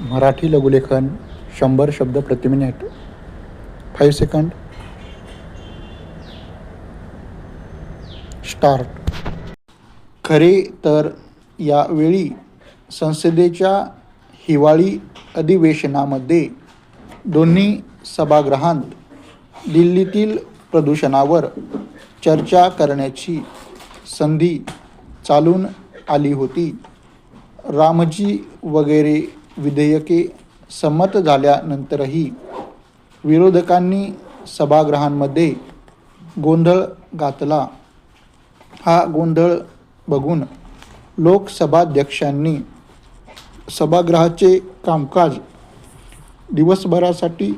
मराठी लघुलेखन 100 शब्द प्रति minute. 5 second. Start. खरे तर यावेळी संसदेच्या हिवाळी अधिवेशनामध्ये दोन्ही सभागृहांत दिल्लीतील प्रदूषणावर चर्चा करण्याची संधी चालून आली होती. रामजी वगैरे विधेयके संमत झाल्यानंतरही विरोधकांनी सभागृहांमध्ये गोंधळ घातला. हा गोंधळ बघून लोकसभाध्यक्षांनी सभागृहाचे कामकाज दिवसभरासाठी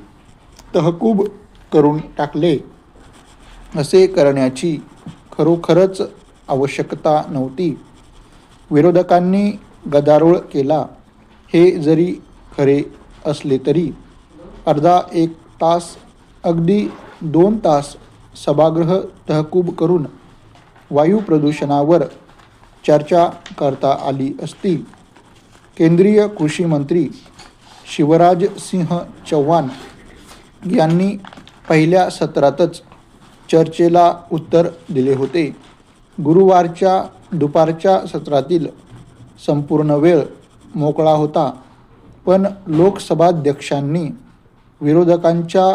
तहकूब करून टाकले. असे करण्याची खरोखरच आवश्यकता नव्हती. विरोधकांनी गदारोळ केला हे जरी खरे असले तरी अर्धा एक तास, अगदी 2 तास सभागृह तहकूब करून वायू प्रदूषणावर चर्चा करता आली असती. केंद्रीय कृषी मंत्री शिवराज सिंह चौहान यांनी पहिल्या सत्रातच चर्चेला उत्तर दिले होते. गुरुवारच्या दुपारच्या सत्रातील संपूर्ण वेळ मोकळा होता, पण लोकसभाध्यक्षांनी विरोधकांच्या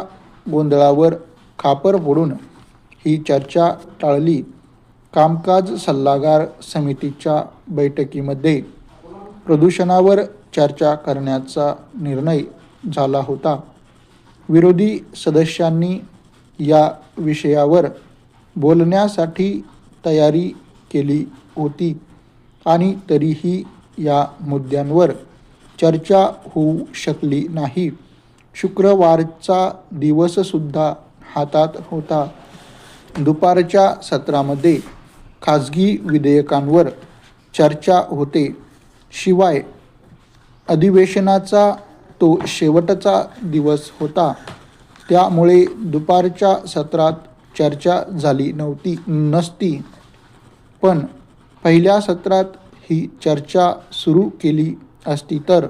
गोंधळावर खापर फोडून ही चर्चा टाळली. कामकाज सल्लागार समितीच्या बैठकीमध्ये प्रदूषणावर चर्चा करण्याचा निर्णय झाला होता. विरोधी सदस्यांनी या विषयावर बोलण्यासाठी तयारी केली होती आणि तरीही या मुद्द्यांवर चर्चा होऊ शकली नाही. शुक्रवारचा दिवससुद्धा हातात होता. दुपारच्या सत्रामध्ये खाजगी विधेयकांवर चर्चा होते. शिवाय अधिवेशनाचा तो शेवटचा दिवस होता, त्यामुळे दुपारच्या सत्रात चर्चा झाली नसती. पण पहिल्या सत्रात ही चर्चा सुरू केली असती तर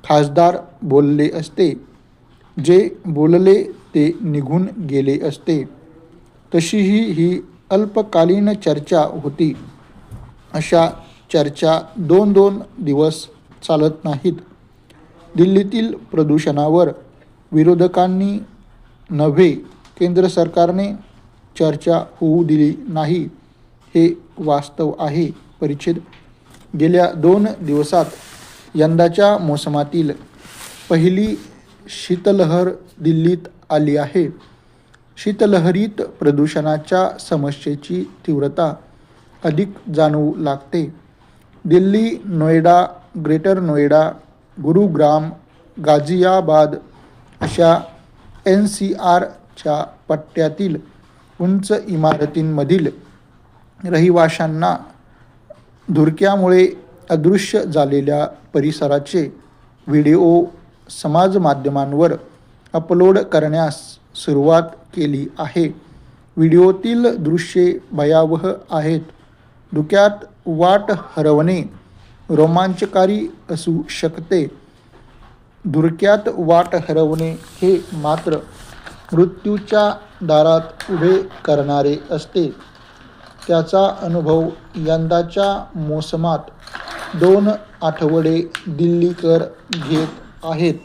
खासदार बोलले असते. जे बोलले ते निघून गेले असते. तशीही ही अल्पकालीन चर्चा होती. अशा चर्चा 2-2 दिवस चालत नाहीत. दिल्लीतील प्रदूषणावर विरोधकांनी नव्हे, केंद्र सरकारने चर्चा होऊ दिली नाही हे वास्तव आहे. परिच्छेद. गेल्या 2 दिवसात यंदाच्या मोसमातील पहिली शीतलहर दिल्लीत आली आहे. शीतलहरीत प्रदूषणाच्या समस्येची तीव्रता अधिक जाणवू लागते. दिल्ली, नोएडा, ग्रेटर नोएडा, गुरुग्राम, गाझियाबाद अशा NCRच्या पट्ट्यातील उंच इमारतींमधील रहिवाशांना धुरक्यामुळे अदृश्य झालेल्या परिसराचे व्हिडिओ समाजमाध्यमांवर अपलोड करण्यास सुरुवात केली आहे. व्हिडिओतील दृश्ये भयावह आहेत. धुक्यात वाट हरवणे रोमांचकारी असू शकते. धुरक्यात वाट हरवणे हे मात्र मृत्यूच्या दारात उभे करणारे असते. त्याचा अनुभव यंदाच्या मोसमात 2 आठवडे दिल्लीकर घेत आहेत.